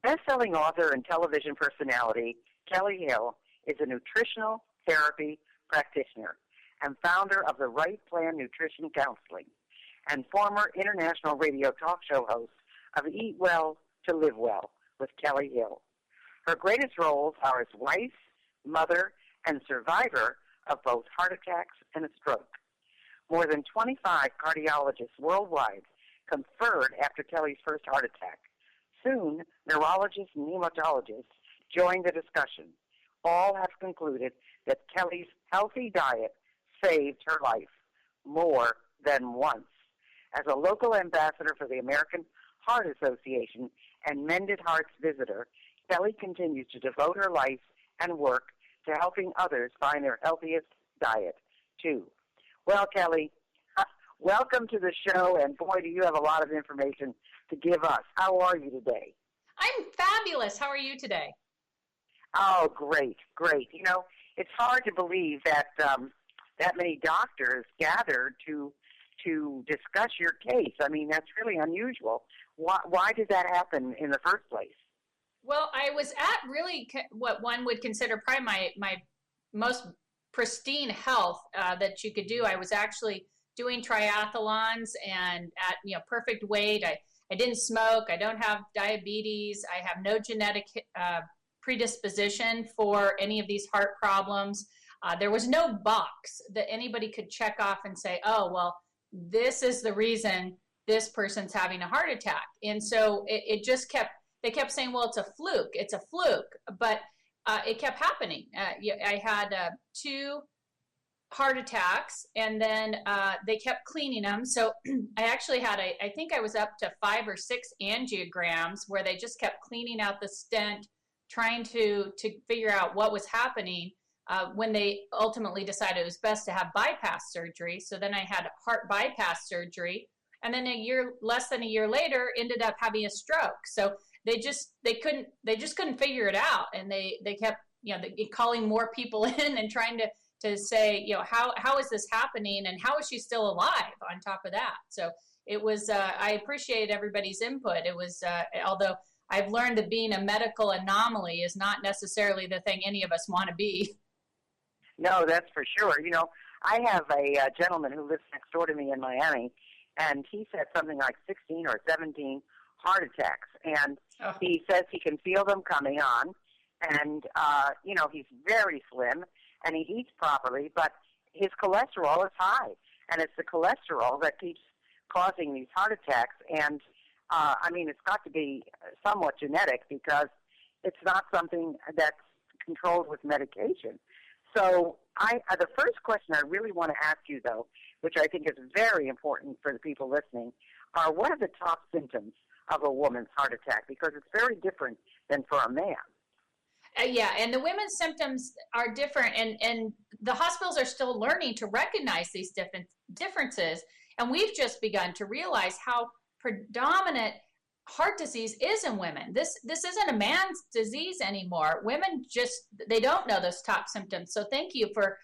Best-selling author and television personality, Kellie Hill is a nutritional therapy practitioner and founder of the Right Plan Nutrition Counseling and former international radio talk show host of Eat Well to Live Well with Kellie Hill. Her greatest roles are as wife, mother, and survivor of both heart attacks and a stroke. More than 25 cardiologists worldwide conferred after Kellie's first heart attack. Soon, neurologists and hematologists joined the discussion. All have concluded that Kellie's healthy diet saved her life more than once. As a local ambassador for the American Heart Association and Mended Hearts visitor, Kellie continues to devote her life and work to helping others find their healthiest diet, too. Well, Kellie, welcome to the show, and boy, do you have a lot of information to give us. How are you today? I'm fabulous. How are you today? Oh, great, great. You know, it's hard to believe that that many doctors gathered to discuss your case. I mean, that's really unusual. Why did that happen in the first place? Well, I was at really what one would consider probably my most pristine health that you could do. I was actually doing triathlons and at perfect weight. I didn't smoke. I don't have diabetes. I have no genetic predisposition for any of these heart problems. There was no box that anybody could check off and say, oh, well, this is the reason this person's having a heart attack. And so they kept saying, well, it's a fluke. But it kept happening. I had 2 heart attacks, and then they kept cleaning them. So I actually had, I think I was up to 5 or 6 angiograms where they just kept cleaning out the stent, trying to figure out what was happening when they ultimately decided it was best to have bypass surgery. So then I had heart bypass surgery, and then less than a year later, ended up having a stroke. So they just couldn't figure it out, and they kept calling more people in and trying to say how is this happening and how is she still alive on top of that. So it was I appreciate everybody's input. It was although I've learned that being a medical anomaly is not necessarily the thing any of us want to be. No, that's for sure. You know, I have a gentleman who lives next door to me in Miami, and he said something like 16 or 17 heart attacks, and he says he can feel them coming on, and he's very slim, and he eats properly, but his cholesterol is high, and it's the cholesterol that keeps causing these heart attacks. And it's got to be somewhat genetic because it's not something that's controlled with medication. So the first question I really want to ask you, though, which I think is very important for the people listening, are what are the top symptoms of a woman's heart attack? Because it's very different than for a man. Yeah, and the women's symptoms are different, and the hospitals are still learning to recognize these differences, and we've just begun to realize how predominant heart disease is in women. This isn't a man's disease anymore. Women they don't know those top symptoms. So thank you for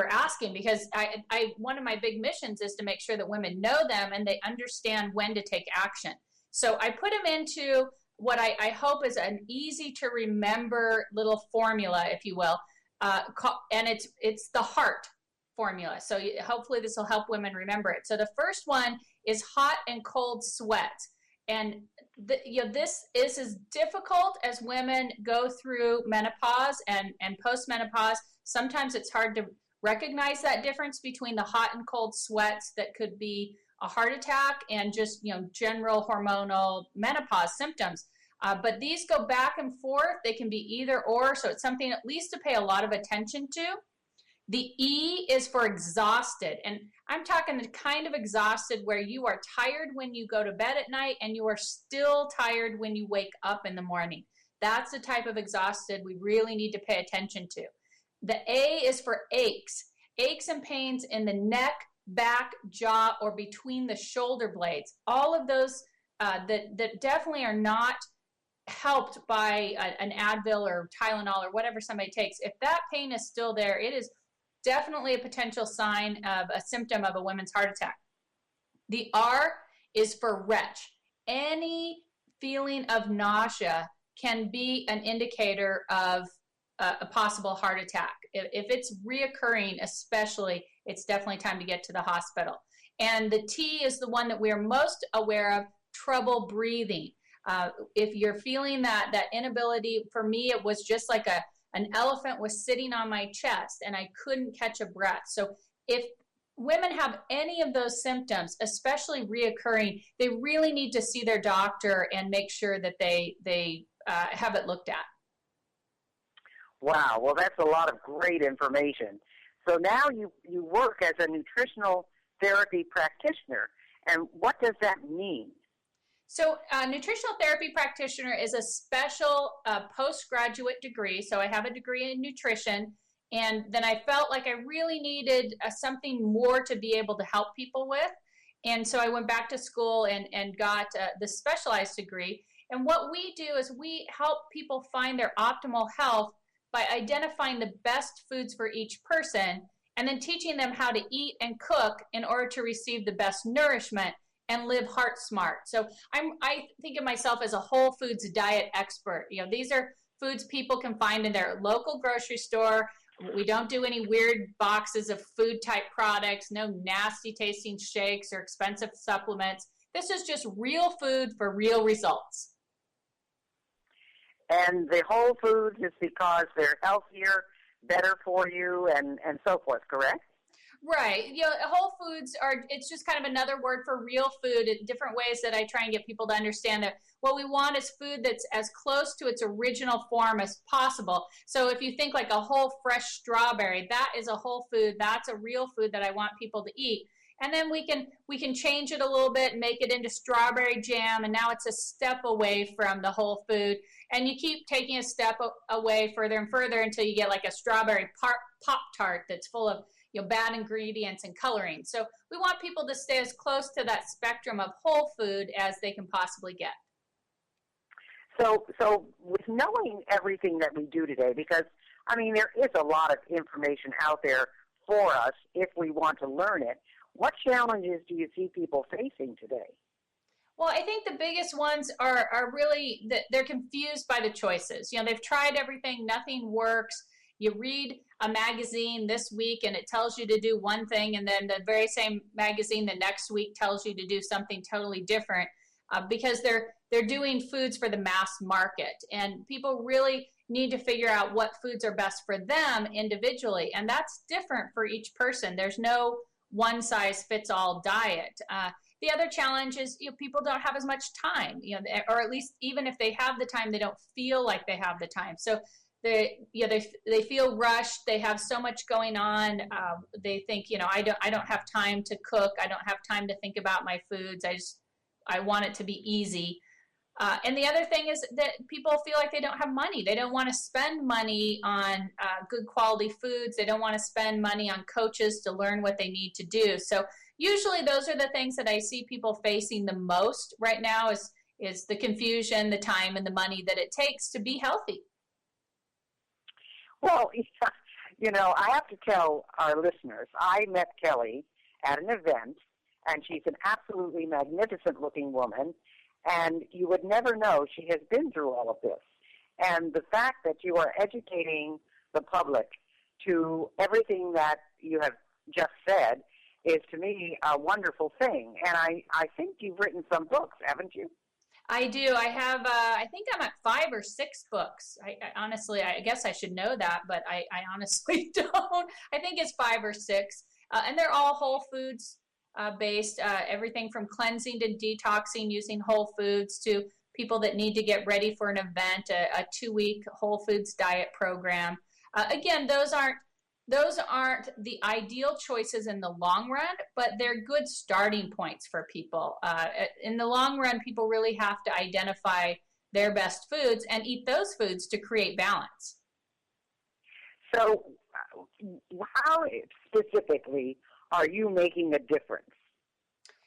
asking, because I one of my big missions is to make sure that women know them and they understand when to take action. So I put them into what I hope is an easy to remember little formula, if you will, and it's the heart formula. So hopefully this will help women remember it. So the first one is hot and cold sweats. And this is as difficult as women go through menopause and postmenopause. Sometimes it's hard to recognize that difference between the hot and cold sweats that could be a heart attack and just general hormonal menopause symptoms. But these go back and forth. They can be either or, so it's something at least to pay a lot of attention to. The E is for exhausted, and I'm talking the kind of exhausted where you are tired when you go to bed at night and you are still tired when you wake up in the morning. That's the type of exhausted we really need to pay attention to. The A is for aches and pains in the neck, back, jaw, or between the shoulder blades. All of those that definitely are not helped by an Advil or Tylenol or whatever somebody takes. If that pain is still there, it is definitely a potential sign of a symptom of a woman's heart attack. The R is for retch. Any feeling of nausea can be an indicator of a possible heart attack. If it's reoccurring, especially, it's definitely time to get to the hospital. And the T is the one that we're most aware of, trouble breathing. If you're feeling that inability, for me, it was just like an elephant was sitting on my chest and I couldn't catch a breath. So if women have any of those symptoms, especially reoccurring, they really need to see their doctor and make sure that they have it looked at. Wow, well, that's a lot of great information. So now you work as a nutritional therapy practitioner, and what does that mean? So nutritional therapy practitioner is a special postgraduate degree. So I have a degree in nutrition, and then I felt like I really needed something more to be able to help people with. And so I went back to school and got the specialized degree. And what we do is we help people find their optimal health by identifying the best foods for each person and then teaching them how to eat and cook in order to receive the best nourishment and live heart smart. So I think of myself as a whole foods diet expert. You know, these are foods people can find in their local grocery store. We don't do any weird boxes of food type products, no nasty tasting shakes or expensive supplements. This is just real food for real results. And the whole foods is because they're healthier, better for you, and so forth, correct? Right. You know, whole foods it's just kind of another word for real food in different ways that I try and get people to understand that what we want is food that's as close to its original form as possible. So if you think like a whole fresh strawberry, that is a whole food. That's a real food that I want people to eat. And then we can change it a little bit and make it into strawberry jam, and now it's a step away from the whole food. And you keep taking a step away further and further until you get like a strawberry Pop-Tart that's full of bad ingredients and coloring. So we want people to stay as close to that spectrum of whole food as they can possibly get. So with knowing everything that we do today, because, I mean, there is a lot of information out there for us if we want to learn it, what challenges do you see people facing today? Well, I think the biggest ones are really that they're confused by the choices. They've tried everything, nothing works. You read a magazine this week and it tells you to do one thing, and then the very same magazine the next week tells you to do something totally different because they're doing foods for the mass market. And people really need to figure out what foods are best for them individually, and that's different for each person. There's no one-size-fits-all diet. The other challenge is people don't have as much time, or at least even if they have the time, they don't feel like they have the time. So they feel rushed. They have so much going on. They think I don't have time to cook. I don't have time to think about my foods. I want it to be easy. And the other thing is that people feel like they don't have money. They don't want to spend money on good quality foods. They don't want to spend money on coaches to learn what they need to do. So usually those are the things that I see people facing the most right now is the confusion, the time, and the money that it takes to be healthy. Well, I have to tell our listeners, I met Kellie at an event, and she's an absolutely magnificent-looking woman, and you would never know she has been through all of this. And the fact that you are educating the public to everything that you have just said is, to me, a wonderful thing. And I think you've written some books, haven't you? I do. I have, I think I'm at 5 or 6 books. I honestly, I guess I should know that, but I honestly don't. I think it's 5 or 6. And they're all whole foods based, everything from cleansing to detoxing using whole foods to people that need to get ready for an event, a 2-week whole foods diet program. Again, those aren't the ideal choices in the long run, but they're good starting points for people. In the long run, people really have to identify their best foods and eat those foods to create balance. So how specifically are you making a difference?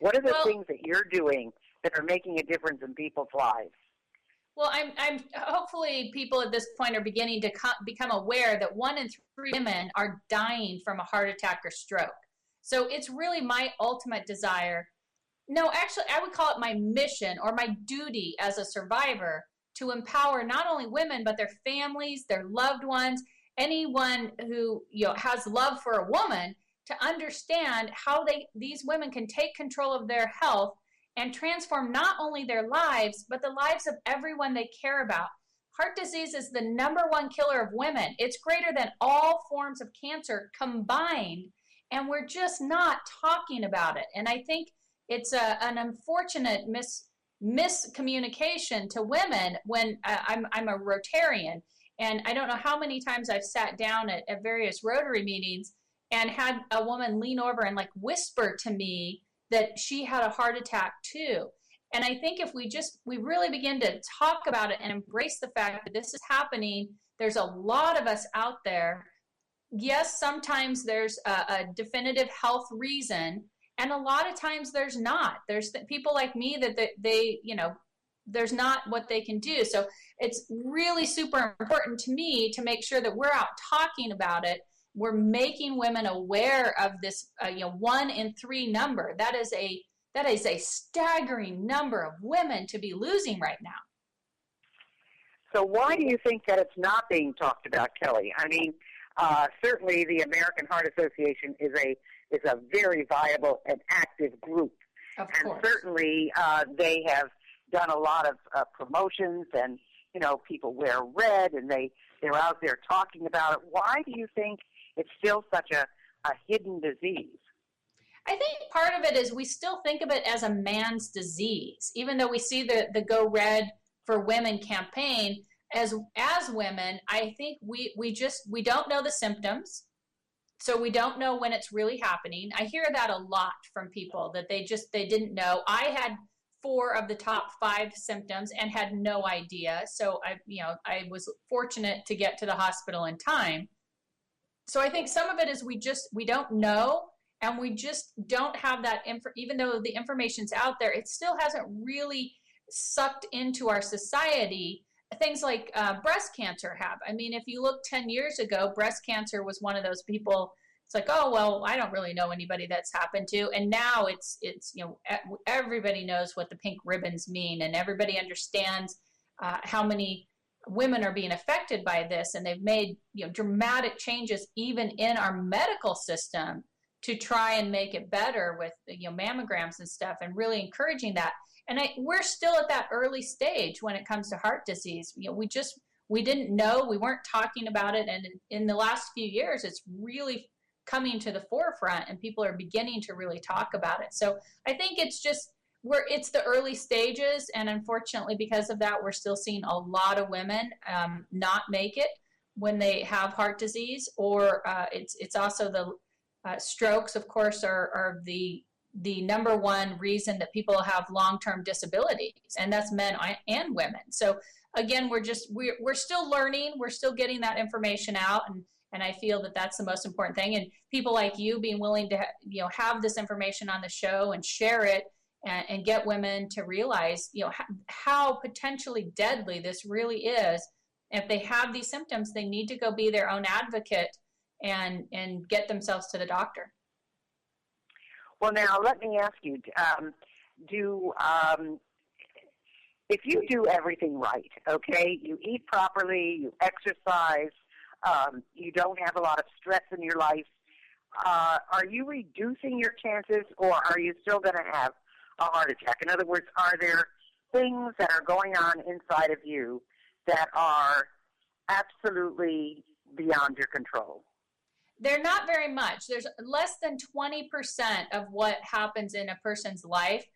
What are the things that you're doing that are making a difference in people's lives? Well, I'm hopefully people at this point are beginning to become aware that 1 in 3 women are dying from a heart attack or stroke. So it's really my ultimate desire. No, actually, I would call it my mission or my duty as a survivor to empower not only women, but their families, their loved ones, anyone who has love for a woman, to understand how these women can take control of their health and transform not only their lives, but the lives of everyone they care about. Heart disease is the #1 killer of women. It's greater than all forms of cancer combined, and we're just not talking about it. And I think it's an unfortunate miscommunication to women when I'm a Rotarian, and I don't know how many times I've sat down at various Rotary meetings and had a woman lean over and like whisper to me that she had a heart attack too. And I think if we really begin to talk about it and embrace the fact that this is happening, there's a lot of us out there. Yes, sometimes there's a definitive health reason, and a lot of times there's not. There's people like me that they there's not what they can do. So it's really super important to me to make sure that we're out talking about it. We're making women aware of this 1 in 3 number. That is a staggering number of women to be losing right now. So why do you think that it's not being talked about, Kelly? I mean, certainly the American Heart Association is a very viable and active group. Of course. And certainly they have done a lot of promotions, and, people wear red, and they're out there talking about it. Why do you think it's still such a hidden disease? I think part of it is we still think of it as a man's disease, even though we see the Go Red for Women campaign. As women, I think we don't know the symptoms, so we don't know when it's really happening. I hear that a lot from people, that they didn't know. I had 4 of the top 5 symptoms and had no idea. So I was fortunate to get to the hospital in time. So I think some of it is we don't know. And we just don't have that even though the information's out there, it still hasn't really sucked into our society. Things like breast cancer have. I mean, if you look 10 years ago, breast cancer was one of those people. It's like, oh, well, I don't really know anybody that's happened to. And now it's everybody knows what the pink ribbons mean, and everybody understands how many women are being affected by this. And they've made dramatic changes even in our medical system to try and make it better with mammograms and stuff, and really encouraging that. And we're still at that early stage when it comes to heart disease. We didn't know, we weren't talking about it, and in the last few years, it's really coming to the forefront, and people are beginning to really talk about it. So I think it's the early stages, and unfortunately, because of that, we're still seeing a lot of women not make it when they have heart disease, or it's also the strokes, of course, are the #1 reason that people have long-term disabilities, and that's men and women. So again, we're still learning, we're still getting that information out, and I feel that that's the most important thing. And people like you being willing to have this information on the show and share it, and get women to realize how potentially deadly this really is. If they have these symptoms, they need to go be their own advocate and get themselves to the doctor. Well, now let me ask you: if you do everything right, okay, you eat properly, you exercise, you don't have a lot of stress in your life, are you reducing your chances, or are you still going to have a heart attack? In other words, are there things that are going on inside of you that are absolutely beyond your control? They're not very much. There's less than 20% of what happens in a person's life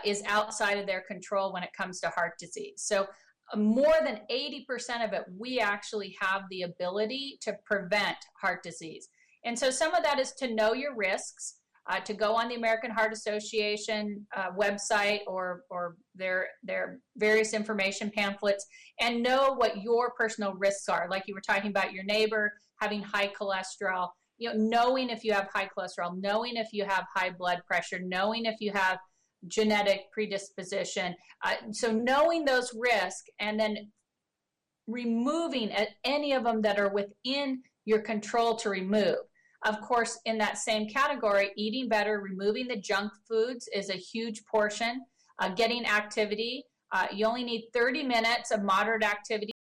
is outside of their control when it comes to heart disease. So more than 80% of it, we actually have the ability to prevent heart disease. And so some of that is to know your risks, to go on the American Heart Association website or their various information pamphlets, and know what your personal risks are. Like you were talking about your neighbor having high cholesterol, knowing if you have high cholesterol, knowing if you have high blood pressure, knowing if you have genetic predisposition. So knowing those risks, and then removing any of them that are within your control to remove. Of course, in that same category, eating better, removing the junk foods is a huge portion. Getting activity. You only need 30 minutes of moderate activity